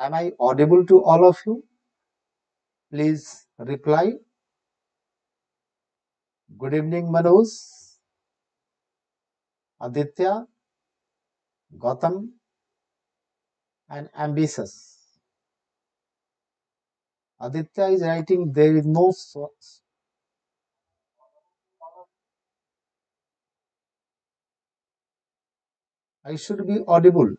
Am I audible to all of you? Please reply. Good evening, Manoj, Aditya, Gautam, and Ambitious. Aditya is writing there is no source. I should be audible.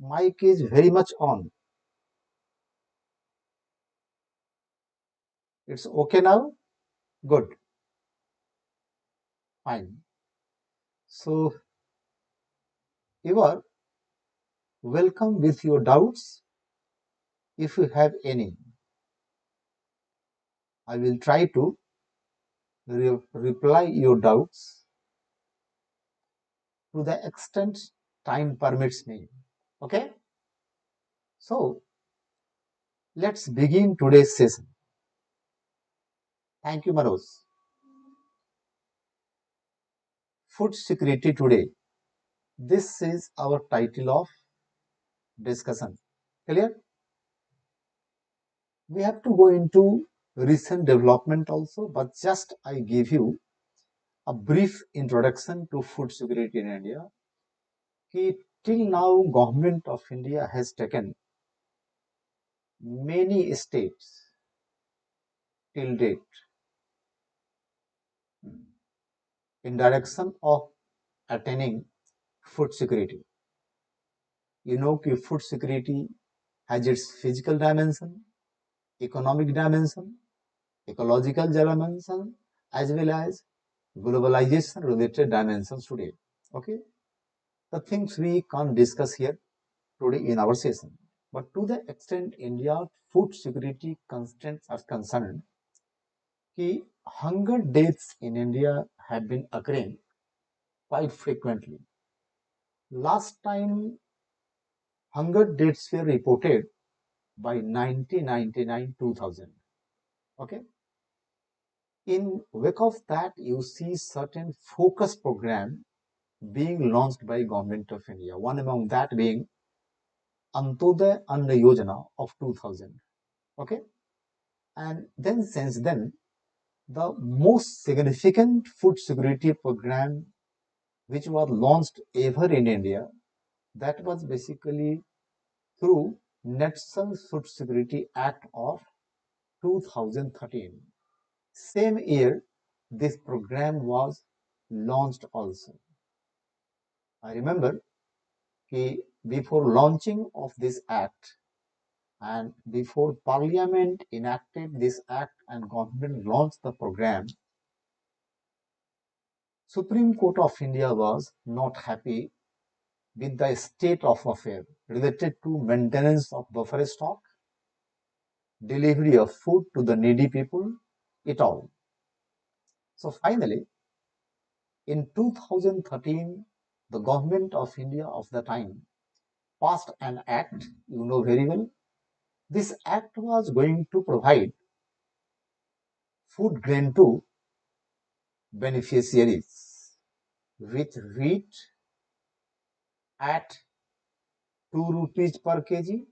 Mic is very much on. It's okay now? Good. Fine. So you are welcome with your doubts if you have any. I will try to reply your doubts to the extent time permits me. Okay? So let's begin today's session. Thank you, Manoj. Food security today. This is our title of discussion. Clear? We have to go into recent development also, but just I give you a brief introduction to food security in India. Till now, government of India has taken many steps till date in direction of attaining food security. You know, food security has its physical dimension, economic dimension, ecological dimension, as well as globalization related dimensions today. Okay, the things we can't discuss here today in our session. But to the extent India food security constraints are concerned, hunger deaths in India have been occurring quite frequently. Last time hunger deaths were reported by 1999-2000. Okay. In wake of that, you see certain focus program being launched by government of India. One among that being Antoday Anna Yojana of 2000. Okay. And then since then, the most significant food security program which was launched ever in India, that was basically through National Food Security Act of 2013. Same year, this program was launched also. I remember before launching of this act and before Parliament enacted this act and government launched the program, Supreme Court of India was not happy with the state of affair related to maintenance of buffer stock, delivery of food to the needy people, it all. So finally, in 2013, the government of India of the time passed an act, you know very well. This act was going to provide food grain to beneficiaries with wheat at 2 rupees per kg,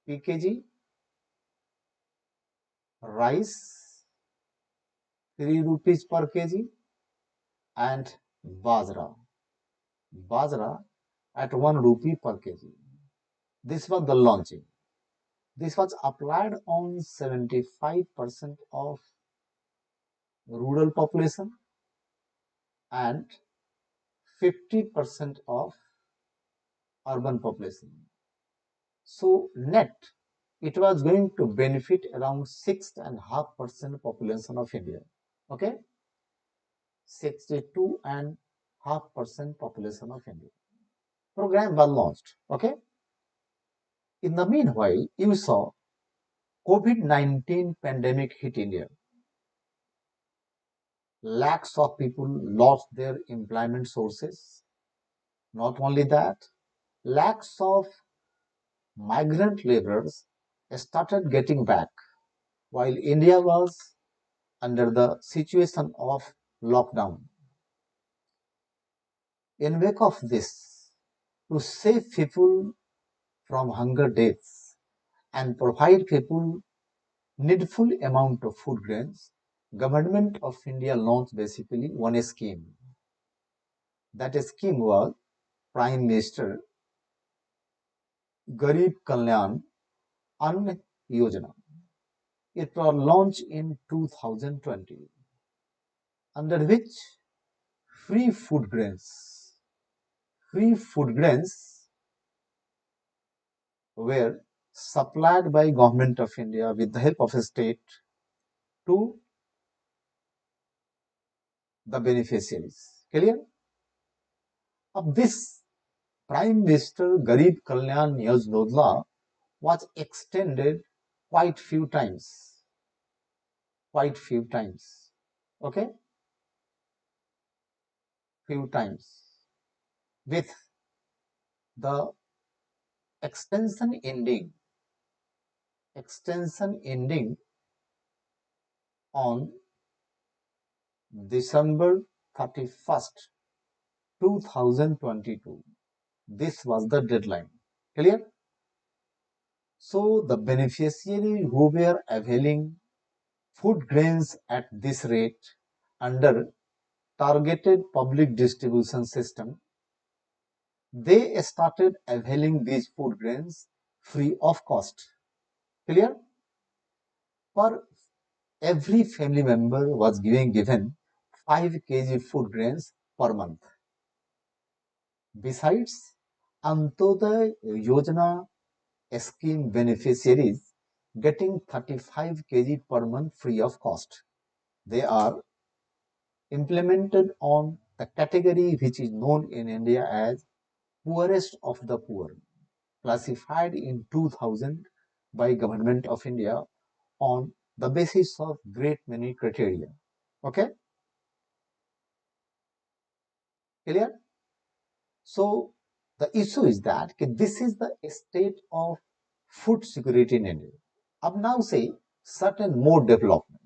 PKG, rice 3 rupees per kg, and bajra at 1 rupee per kg. This was the launching. This was applied on 75% of rural population and 50% of urban population. So net, it was going to benefit around 6.5% population of India. Okay, 62.5% population of India. Program was launched. Okay. In the meanwhile, you saw COVID-19 pandemic hit India. Lakhs of people lost their employment sources. Not only that, lakhs of migrant laborers started getting back while India was under the situation of lockdown. In wake of this, to save people from hunger deaths and provide people needful amount of food grains, Government of India launched basically one scheme. That scheme was Prime Minister Garib Kalyan Ann Yojana. It was launched in 2020, under which free food grains, free food grains were supplied by Government of India with the help of a state to the beneficiaries. Clear? Of this, Prime Minister Garib Kalyan Yojana was extended quite few times. Quite few times. Okay? Few times. With the extension ending on December 31st, 2022. This was the deadline. Clear? So the beneficiaries who were availing food grains at this rate under targeted public distribution system, they started availing these food grains free of cost. Clear? For every family member was given 5 kg food grains per month. Besides, Antoday Yojana scheme beneficiaries getting 35 kg per month free of cost. They are implemented on the category which is known in India as poorest of the poor, classified in 2000 by Government of India on the basis of great many criteria. Okay? Clear? So the issue is that this is the state of food security in India. अब now say certain more development.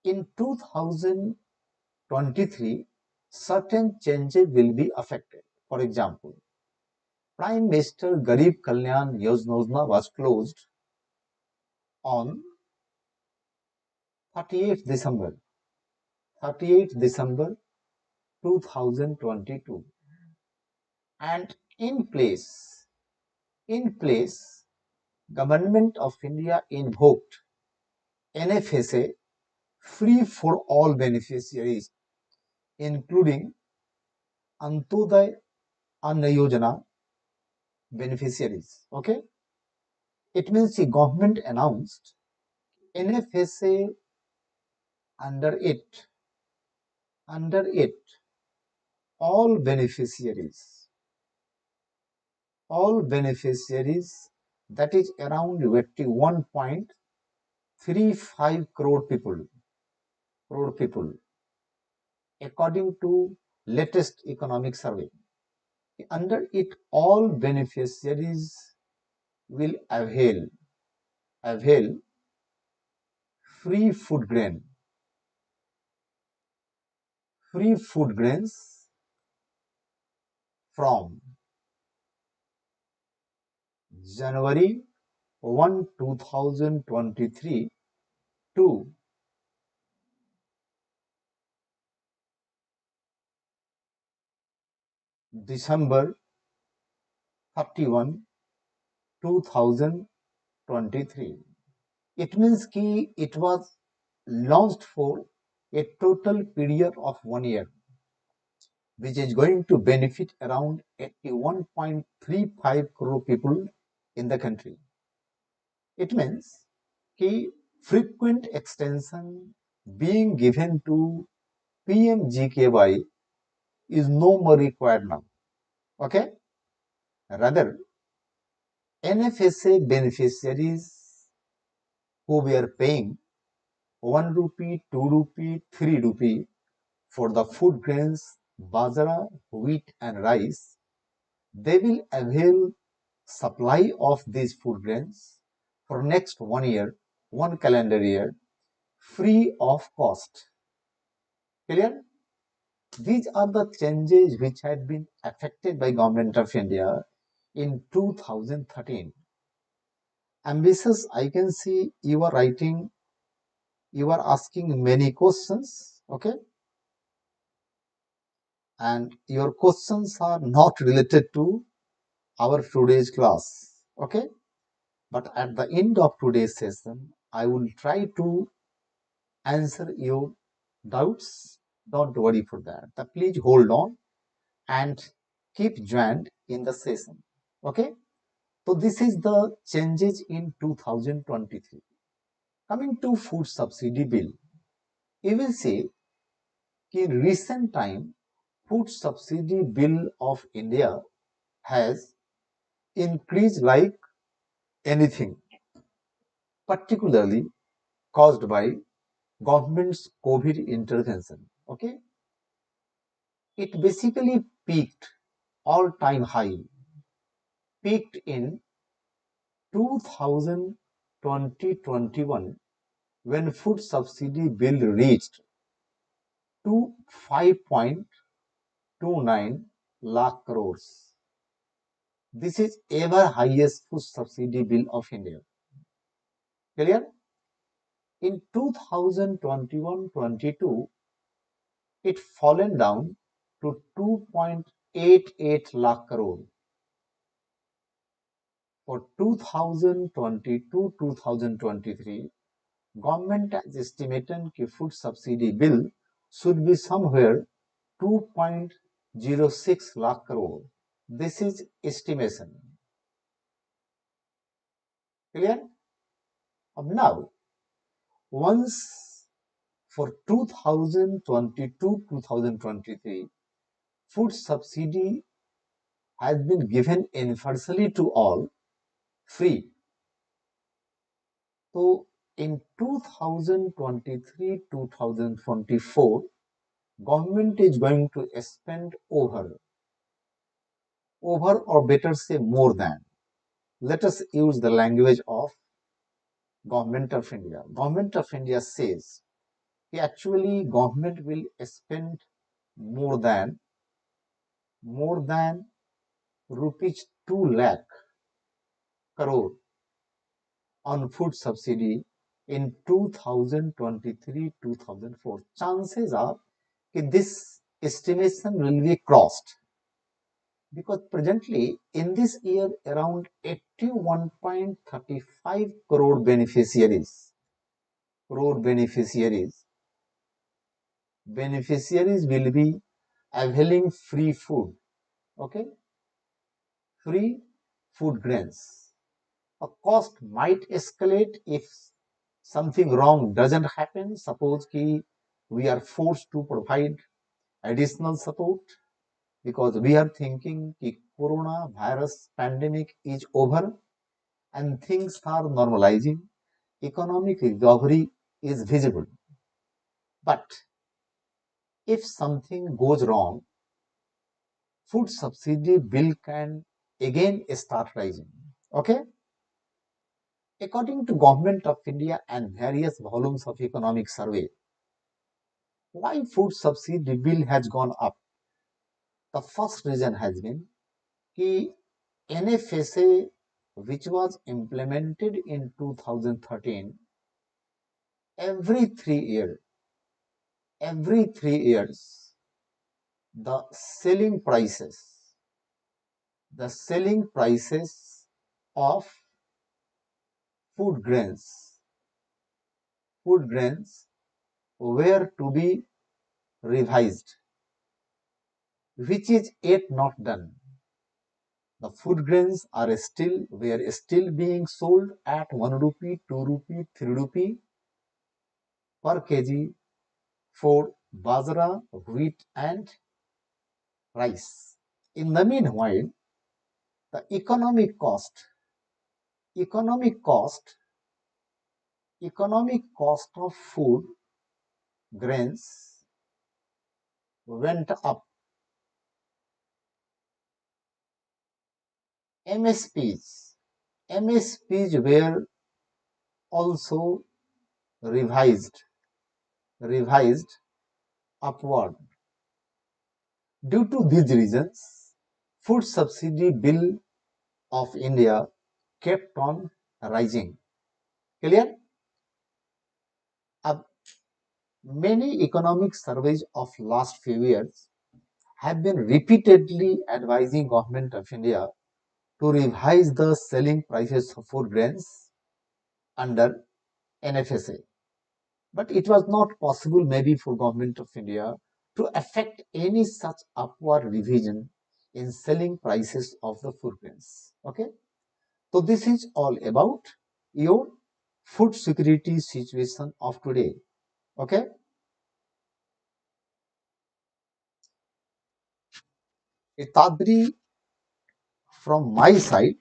In 2023, certain changes will be affected. For example, Prime Minister Garib Kalyan Yojana was closed on 38th December, 38th December 2022, and in place, Government of India invoked NFSA free for all beneficiaries, including Antoday Anna Yojana beneficiaries. Okay, it means the government announced NFSA under it, under it, all beneficiaries, that is around 81.35 crore people, according to latest economic survey. Under it, all beneficiaries will avail free food grains from January 1, 2023 to December 31, 2023. It means कि it was launched for a total period of 1 year, which is going to benefit around 81.35 crore people in the country. It means कि frequent extension being given to PMGKY is no more required now. Okay? Rather, NFSA beneficiaries who were paying 1 rupee, 2 rupee, 3 rupee for the food grains, bajra, wheat and rice, they will avail supply of these food grains for next 1 year, 1 calendar year, free of cost. Clear? These are the changes which had been affected by Government of India in 2013. Ambitious, I can see you are writing, you are asking many questions, okay? And your questions are not related to our today's class, okay? But at the end of today's session, I will try to answer your doubts. Don't worry for that. Please hold on and keep joined in the session, okay? So this is the changes in 2023. Coming to food subsidy bill, you will see in recent time, food subsidy bill of India has increased like anything, particularly caused by government's COVID intervention. Okay, it basically peaked all-time high, peaked in 2020-21 when food subsidy bill reached to 5.29 lakh crores. This is ever highest food subsidy bill of India. Clear? In 2021-22, it fallen down to 2.88 lakh crore. For 2022-2023, government has estimated that food subsidy bill should be somewhere 2.06 lakh crore. This is estimation. Clear? Now, once for 2022-2023, food subsidy has been given universally to all, free. So in 2023-2024, government is going to spend over or better say more than. Let us use the language of Government of India. Government of India says actually government will spend more than rupees 2 lakh crore on food subsidy in 2023-2004. Chances are that this estimation will be crossed because presently in this year around 81.35 beneficiaries will be availing free food, okay, free food grains. A cost might escalate if something wrong doesn't happen. Suppose we are forced to provide additional support because we are thinking that corona virus pandemic is over and things are normalizing, economic recovery is visible. But if something goes wrong, food subsidy bill can again start rising. Okay? According to Government of India and various volumes of economic survey, why food subsidy bill has gone up? The first reason has been that NFSA, which was implemented in 2013, every 3 years, the selling prices of food grains were to be revised, which is yet not done. The food grains were still being sold at 1 rupee, 2 rupee, 3 rupee per kg for bajra, wheat and rice. In the meanwhile, the economic cost of food grains went up. MSPs were also revised upward. Due to these reasons, food subsidy bill of India kept on rising. Clear? Uh, Many economic surveys of last few years have been repeatedly advising Government of India to revise the selling prices of food grains under NFSA. But it was not possible maybe for Government of India to effect any such upward revision in selling prices of the food grains. Okay. So this is all about your food security situation of today. Okay. Tadri, from my side,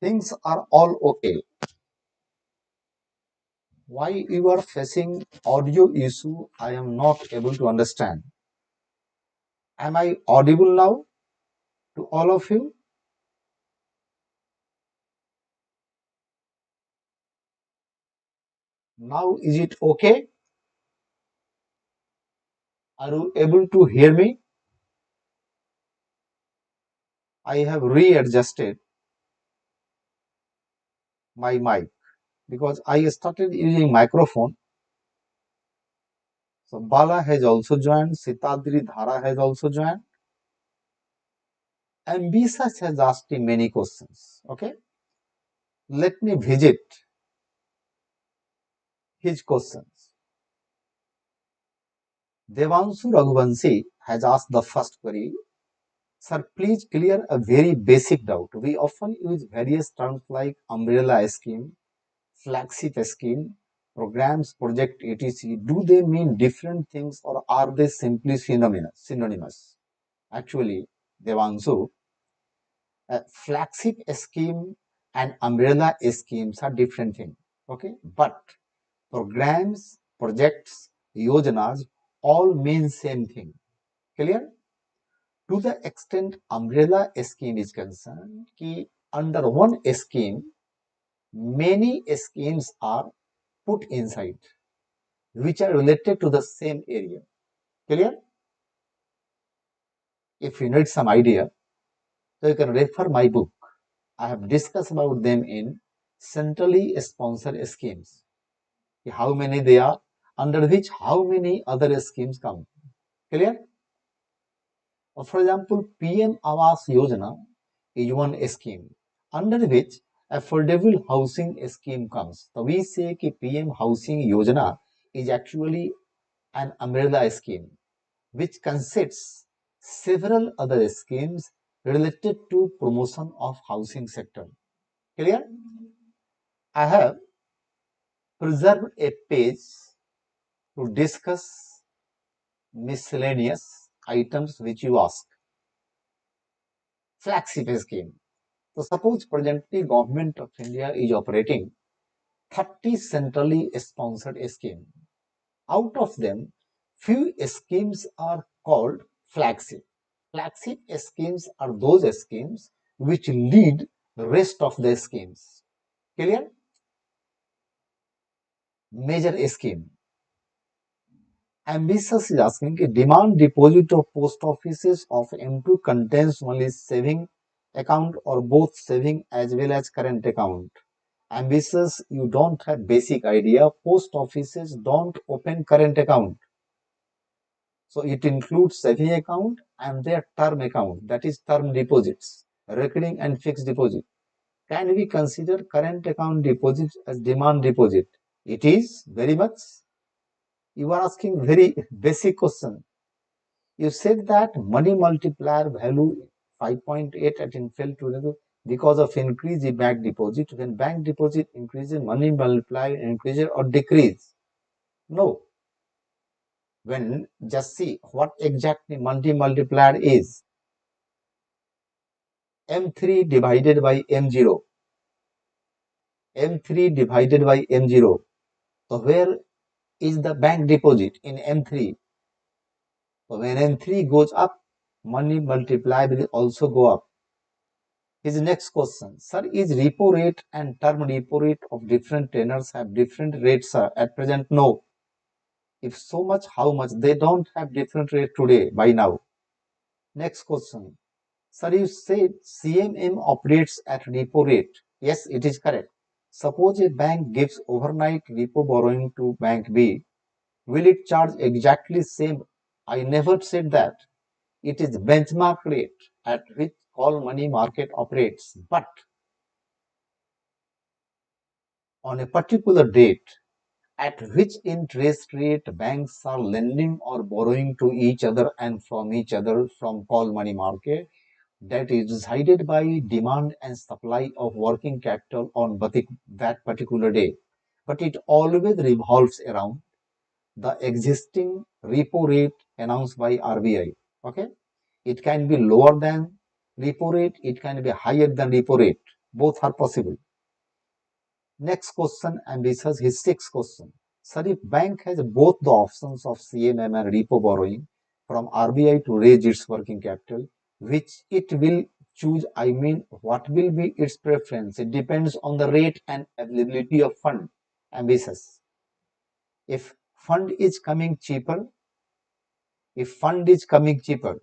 things are all okay. Why you are facing audio issue, I am not able to understand. Am I audible now to all of you? Now is it okay? Are you able to hear me? I have readjusted my mic because I started using microphone. So Bala has also joined, Sitadri Dhara has also joined, and Bisas has asked me many questions. Okay, let me visit his questions. Devanshu Raghuvanshi has asked the first query. Sir, please clear a very basic doubt. We often use various terms like umbrella scheme, flagship scheme, programs, project, etc. Do they mean different things or are they simply synonymous? Actually, Devanshu, flagship scheme and umbrella schemes are different things. Okay, but programs, projects, yojanas all mean same thing. Clear? To the extent umbrella scheme is concerned, ki under one scheme, many schemes are put inside, which are related to the same area. Clear? If you need some idea, so you can refer my book. I have discussed about them in centrally sponsored schemes. How many they are, under which how many other schemes come. Clear? For example, PM Awas Yojana is one scheme under which affordable housing scheme comes. So we say that PM Housing Yojana is actually an umbrella scheme which consists several other schemes related to promotion of housing sector. Clear? I have preserved a page to discuss miscellaneous items which you ask. Flagship scheme. So suppose presently Government of India is operating 30 centrally sponsored schemes. Out of them, few schemes are called flagship. Flagship schemes are those schemes which lead the rest of the schemes. Clear? Major scheme. Ambitious is asking a demand deposit of post offices of M2 contains only saving account or both saving as well as current account. Ambitious, you don't have basic idea. Post offices don't open current account. So it includes saving account and their term account, that is term deposits, recurring and fixed deposit. Can we consider current account deposit as demand deposit? It is very much. You are asking very basic question. You said that money multiplier value 5.8 at infell to because of increase in bank deposit. When bank deposit increases, money multiplier increases or decrease. No. When just see what exactly money multiplier is. M3 divided by M0. M3 divided by M0. So where is the bank deposit in M3? So when M3 goes up, money multiplier will also go up. His next question, sir, is repo rate and term repo rate of different tenors have different rates, sir? At present, no. If so much, how much? They don't have different rate today by now. Next question, Sir, you said CMM operates at repo rate. Yes, it is correct. Suppose a bank gives overnight repo borrowing to bank B. Will it charge exactly same? I never said that. It is benchmark rate at which all money market operates. But on a particular date, at which interest rate banks are lending or borrowing to each other and from each other from call money market, that is decided by demand and supply of working capital on that particular day. But it always revolves around the existing repo rate announced by RBI. Okay, it can be lower than repo rate, it can be higher than repo rate. Both are possible. Next question, and this is his sixth question. Sir, if bank has both the options of CMM and repo borrowing from RBI to raise its working capital, which it will choose, I mean, what will be its preference? It depends on the rate and availability of fund. Ambitious. If fund is coming cheaper, if fund is coming cheaper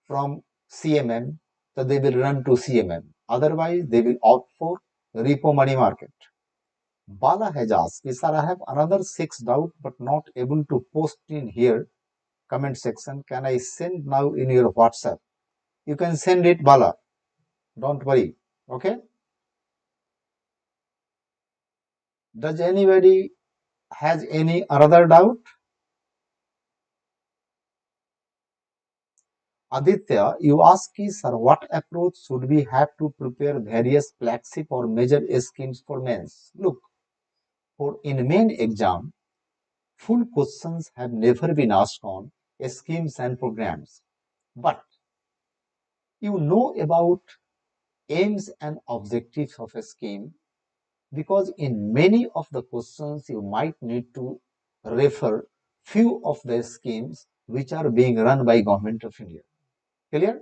from CMM, so they will run to CMM. Otherwise, they will opt for repo money market. Bala has asked, sir, I have another six doubt but not able to post in here comment section. Can I send now in your WhatsApp? You can send it, Bala. Don't worry. Okay. Does anybody has any other doubt? Aditya, you ask, sir, what approach should we have to prepare various flagship or major schemes for mains? Look, for in main exam, full questions have never been asked on schemes and programs. But you know about aims and objectives of a scheme, because in many of the questions you might need to refer few of the schemes which are being run by government of India. Clear?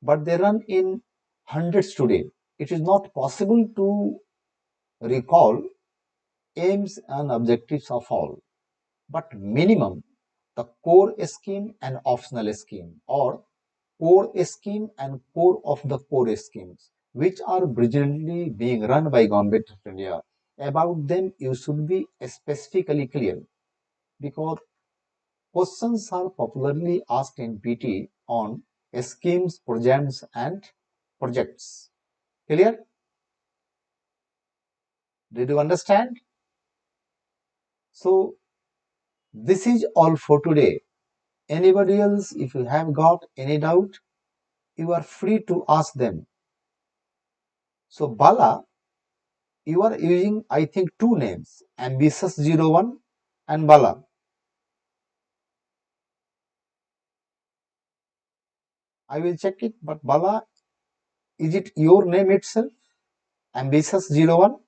But they run in hundreds today. It is not possible to recall aims and objectives of all, but minimum the core scheme and optional scheme, or core scheme and core of the core schemes, which are brilliantly being run by Government of India. About them, you should be specifically clear, because questions are popularly asked in PT on schemes, programs, and projects. Clear? Did you understand? So, this is all for today. Anybody else, if you have got any doubt, you are free to ask them. So, Bala, you are using, I think, two names, Ambitious01 and Bala. I will check it, but Bala, is it your name itself? Ambitious01?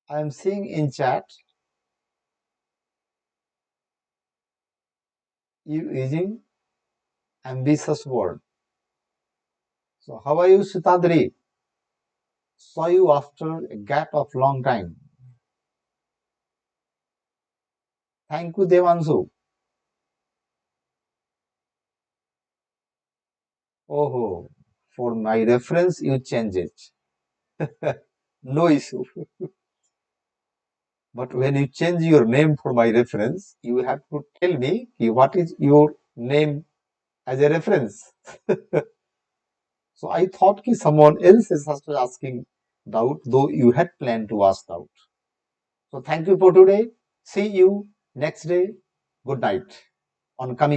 I am seeing in chat you using ambitious word. So, how are you, Sitadri? Saw you after a gap of long time. Thank you, Devanshu. Oh, for my reference, you change it. No issue. But when you change your name for my reference, you have to tell me what is your name as a reference. So I thought someone else is asking doubt, though you had planned to ask doubt. So thank you for today. See you next day. Good night on coming.